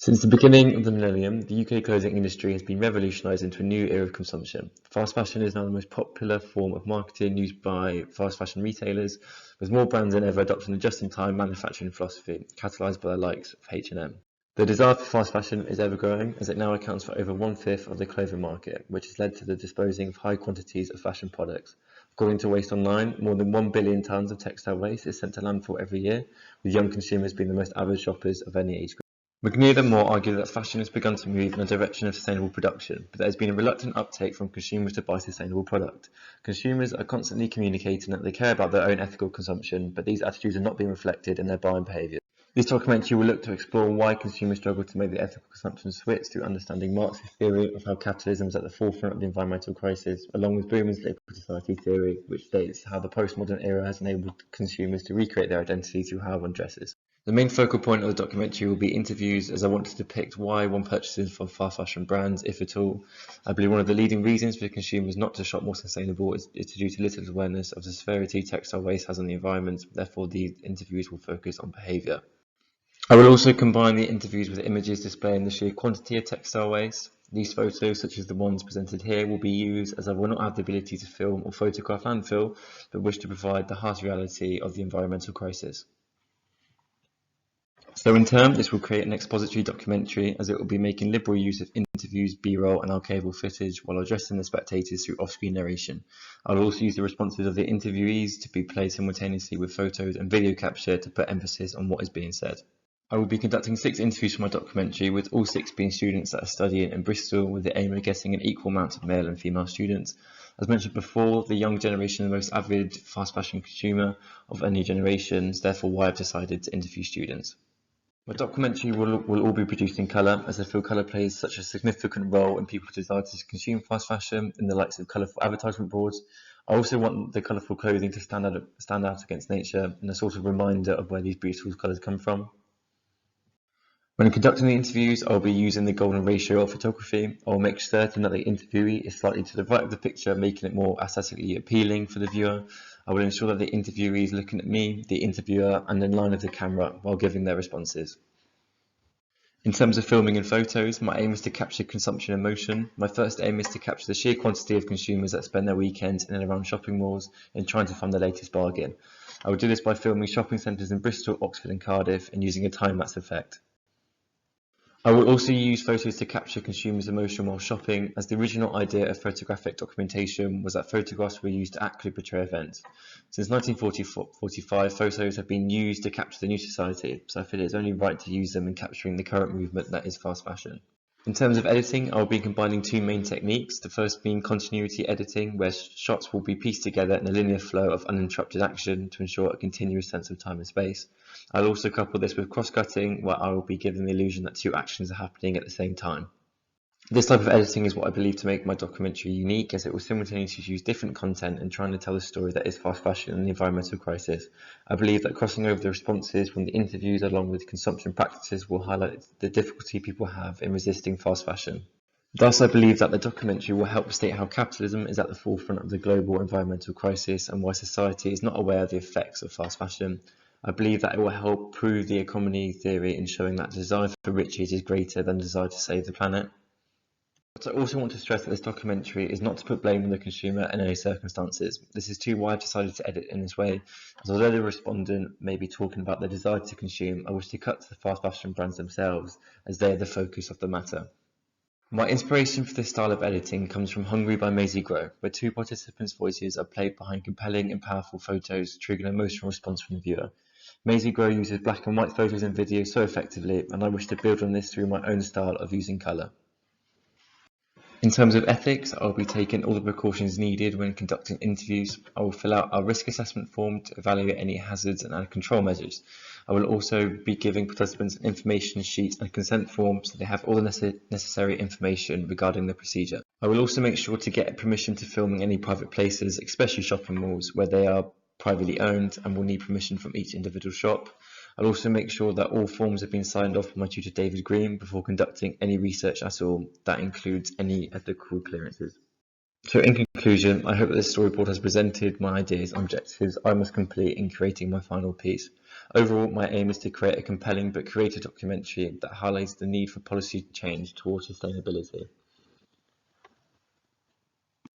Since the beginning of the millennium, the UK clothing industry has been revolutionised into a new era of consumption. Fast fashion is now the most popular form of marketing used by fast fashion retailers, with more brands than ever adopting a just-in-time manufacturing philosophy, catalysed by the likes of H&M. The desire for fast fashion is ever growing, as it now accounts for over one-fifth of the clothing market, which has led to the disposing of high quantities of fashion products. According to Waste Online, more than 1 billion tonnes of textile waste is sent to landfill every year, with young consumers being the most avid shoppers of any age group. McNeil and Moore argue that fashion has begun to move in a direction of sustainable production, but there has been a reluctant uptake from consumers to buy sustainable product. Consumers are constantly communicating that they care about their own ethical consumption, but these attitudes are not being reflected in their buying behaviour. This documentary will look to explore why consumers struggle to make the ethical consumption switch through understanding Marx's theory of how capitalism is at the forefront of the environmental crisis, along with Boomer's liquid society theory, which states how the postmodern era has enabled consumers to recreate their identity through how one dresses. The main focal point of the documentary will be interviews, as I want to depict why one purchases from fast fashion brands, if at all. I believe one of the leading reasons for consumers not to shop more sustainable is due to little awareness of the severity textile waste has on the environment. Therefore, these interviews will focus on behaviour. I will also combine the interviews with images displaying the sheer quantity of textile waste. These photos, such as the ones presented here, will be used as I will not have the ability to film or photograph landfill, but wish to provide the harsh reality of the environmental crisis. So in turn, this will create an expository documentary, as it will be making liberal use of interviews, B-roll and archival footage while addressing the spectators through off-screen narration. I will also use the responses of the interviewees to be played simultaneously with photos and video capture to put emphasis on what is being said. I will be conducting 6 interviews for my documentary, with all 6 being students that are studying in Bristol, with the aim of getting an equal amount of male and female students. As mentioned before, the young generation is the most avid fast fashion consumer of any generations, therefore why I've decided to interview students. My documentary will all be produced in colour, as I feel colour plays such a significant role in people's desire to consume fast fashion in the likes of colourful advertisement boards. I also want the colourful clothing to stand out against nature, and a sort of reminder of where these beautiful colours come from. When conducting the interviews, I'll be using the golden ratio of photography. I'll make certain that the interviewee is slightly to the right of the picture, making it more aesthetically appealing for the viewer. I will ensure that the interviewee is looking at me, the interviewer, and in line of the camera while giving their responses. In terms of filming and photos, my aim is to capture consumption emotion. My first aim is to capture the sheer quantity of consumers that spend their weekends in and around shopping malls and trying to find the latest bargain. I will do this by filming shopping centres in Bristol, Oxford and Cardiff and using a time-lapse effect. I will also use photos to capture consumers' emotion while shopping, as the original idea of photographic documentation was that photographs were used to accurately portray events. Since 1945, photos have been used to capture the new society, so I feel it's only right to use them in capturing the current movement that is fast fashion. In terms of editing, I will be combining 2 main techniques, the first being continuity editing, where shots will be pieced together in a linear flow of uninterrupted action to ensure a continuous sense of time and space. I'll also couple this with cross-cutting, where I will be giving the illusion that 2 actions are happening at the same time. This type of editing is what I believe to make my documentary unique, as it will simultaneously use different content and trying to tell the story that is fast fashion and the environmental crisis. I believe that crossing over the responses from the interviews along with consumption practices will highlight the difficulty people have in resisting fast fashion. Thus, I believe that the documentary will help state how capitalism is at the forefront of the global environmental crisis and why society is not aware of the effects of fast fashion. I believe that it will help prove the economy theory in showing that desire for riches is greater than desire to save the planet. But I also want to stress that this documentary is not to put blame on the consumer in any circumstances. This is too why I've decided to edit in this way, as although the respondent may be talking about their desire to consume, I wish to cut to the fast fashion brands themselves, as they are the focus of the matter. My inspiration for this style of editing comes from Hungry by Maisie Grow, where 2 participants' voices are played behind compelling and powerful photos, triggering an emotional response from the viewer. Maisie Grow uses black and white photos and videos so effectively, and I wish to build on this through my own style of using colour. In terms of ethics, I will be taking all the precautions needed when conducting interviews. I will fill out our risk assessment form to evaluate any hazards and add control measures. I will also be giving participants an information sheet and consent form so they have all the necessary information regarding the procedure. I will also make sure to get permission to film in any private places, especially shopping malls where they are privately owned and will need permission from each individual shop. I'll also make sure that all forms have been signed off by my tutor David Green before conducting any research at all. That includes any ethical clearances. So in conclusion, I hope that this storyboard has presented my ideas and objectives I must complete in creating my final piece. Overall, my aim is to create a compelling but creative documentary that highlights the need for policy change towards sustainability.